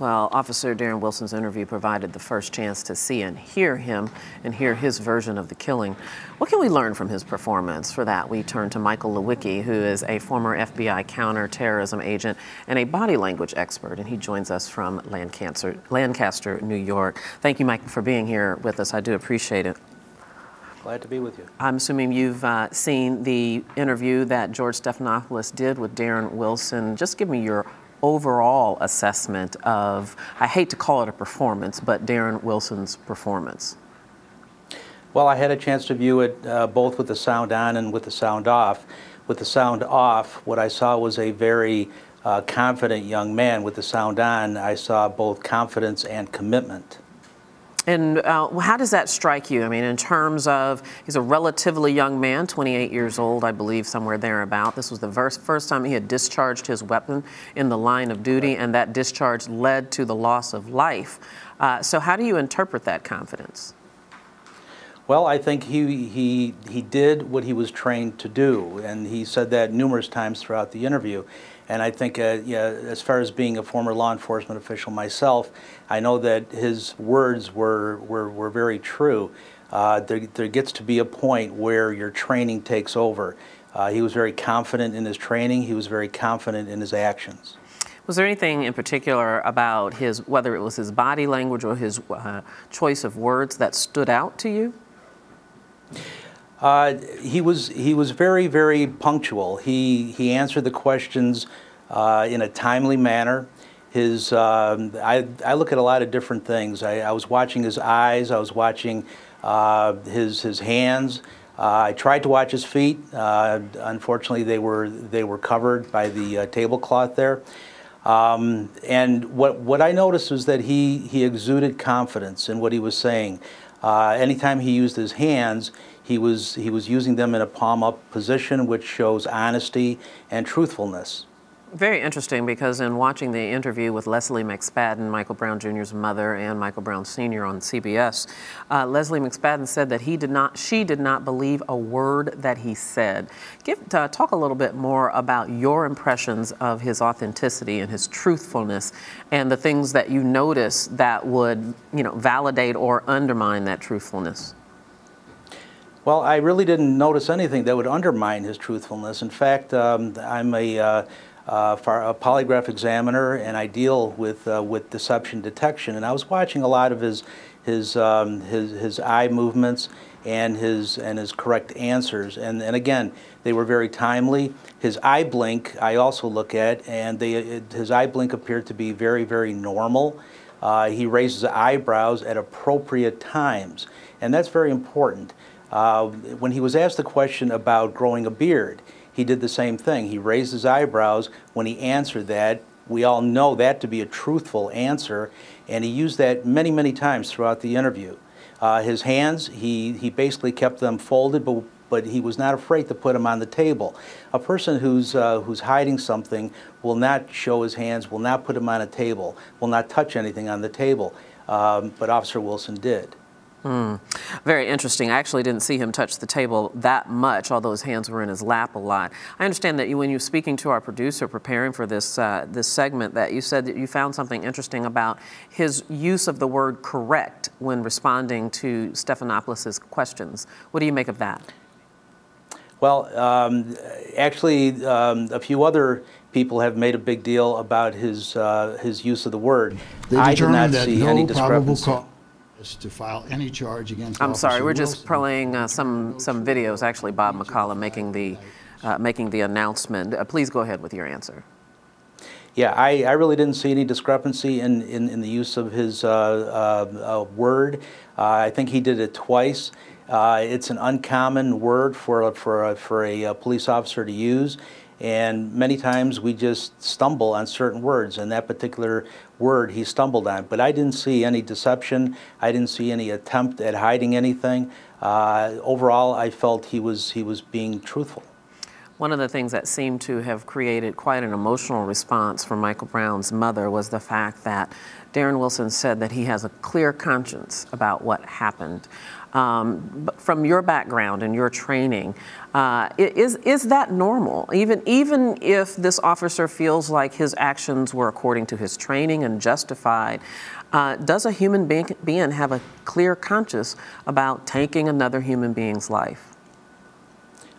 Well, Officer Darren Wilson's interview provided the first chance to see and hear him and hear his version of the killing. What can we learn from his performance? For that, we turn to Michael Liwicki, who is a former FBI counterterrorism agent and a body language expert, and he joins us from Landcaster, New York. Thank you, Michael, for being here with us. I do appreciate it. Glad to be with you. I'm assuming you've seen the interview that George Stephanopoulos did with Darren Wilson. Just give me your overall assessment of, I hate to call it a performance, but Darren Wilson's performance. Well, I had a chance to view it both with the sound on and with the sound off. With the sound off, what I saw was a very confident young man. With the sound on, I saw both confidence and commitment. And how does that strike you? I mean, in terms of, he's a relatively young man, 28 years old, I believe, somewhere thereabout. This was the first time he had discharged his weapon in the line of duty, and that discharge led to the loss of life. So how do you interpret that confidence? Well, I think he did what he was trained to do, and he said that numerous times throughout the interview. And I think, as far as being a former law enforcement official myself, I know that his words were very true. There gets to be a point where your training takes over. He was very confident in his training. He was very confident in his actions. Was there anything in particular about his, whether it was his body language or his choice of words, that stood out to you? He was very, very punctual. He answered the questions in a timely manner. I look at a lot of different things. I was watching his eyes. I was watching his hands. I tried to watch his feet. Unfortunately, they were covered by the tablecloth there. And what I noticed was that he exuded confidence in what he was saying. Anytime he used his hands, he was using them in a palm-up position, which shows honesty and truthfulness. Very interesting, because in watching the interview with Leslie McSpadden, Michael Brown Jr.'s mother, and Michael Brown Sr. on CBS, Leslie McSpadden said that she did not believe a word that he said. Talk a little bit more about your impressions of his authenticity and his truthfulness, and the things that you notice that would, validate or undermine that truthfulness. Well, I really didn't notice anything that would undermine his truthfulness. In fact, I'm a polygraph examiner, and I deal with deception detection. And I was watching a lot of his eye movements and his correct answers. And again, they were very timely. His eye blink I also look at, and his eye blink appeared to be very, very normal. He raised his eyebrows at appropriate times, and that's very important. When he was asked the question about growing a beard, he did the same thing. He raised his eyebrows when he answered that. We all know that to be a truthful answer, and he used that many, many times throughout the interview. His hands, he basically kept them folded, but he was not afraid to put them on the table. A person who's hiding something will not show his hands, will not put them on a table, will not touch anything on the table, but Officer Wilson did. Very interesting. I actually didn't see him touch the table that much, although his hands were in his lap a lot. I understand that when you were speaking to our producer preparing for this segment, that you said that you found something interesting about his use of the word correct when responding to Stephanopoulos' questions. What do you make of that? Well, actually, a few other people have made a big deal about his use of the word. I did not see any discrepancy to file any charge against. I'm sorry, we're just playing some videos. Actually, Bob McCullough making the announcement. Please go ahead with your answer. Yeah, I really didn't see any discrepancy in the use of his word. I think he did it twice. It's an uncommon word for a police officer to use. And many times we just stumble on certain words, and that particular word he stumbled on. But I didn't see any deception. I didn't see any attempt at hiding anything. Overall, I felt he was being truthful. One of the things that seemed to have created quite an emotional response from Michael Brown's mother was the fact that Darren Wilson said that he has a clear conscience about what happened. But from your background and your training, is that normal? Even if this officer feels like his actions were according to his training and justified, does a human being have a clear conscience about taking another human being's life?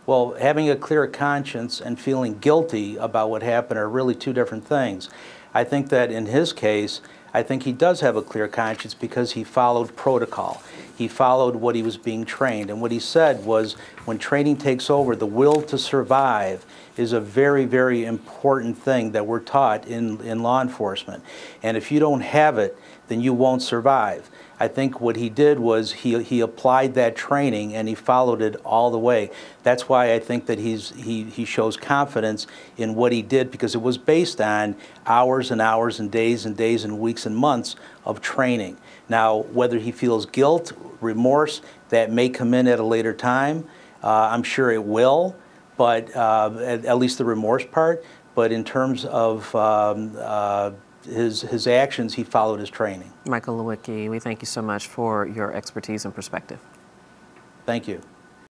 Well, having a clear conscience and feeling guilty about what happened are really two different things. I think that in his case, I think he does have a clear conscience because he followed protocol. He followed what he was being trained. And what he said was, when training takes over, the will to survive is a very, very important thing that we're taught in law enforcement. And if you don't have it, then you won't survive. I think what he did was he applied that training and he followed it all the way. That's why I think that he shows confidence in what he did, because it was based on hours and hours and days and weeks and months of training. Now, whether he feels guilt, remorse, that may come in at a later time. I'm sure it will, but at least the remorse part. But in terms of his actions, he followed his training. Michael Liwicki, we thank you so much for your expertise and perspective. Thank you.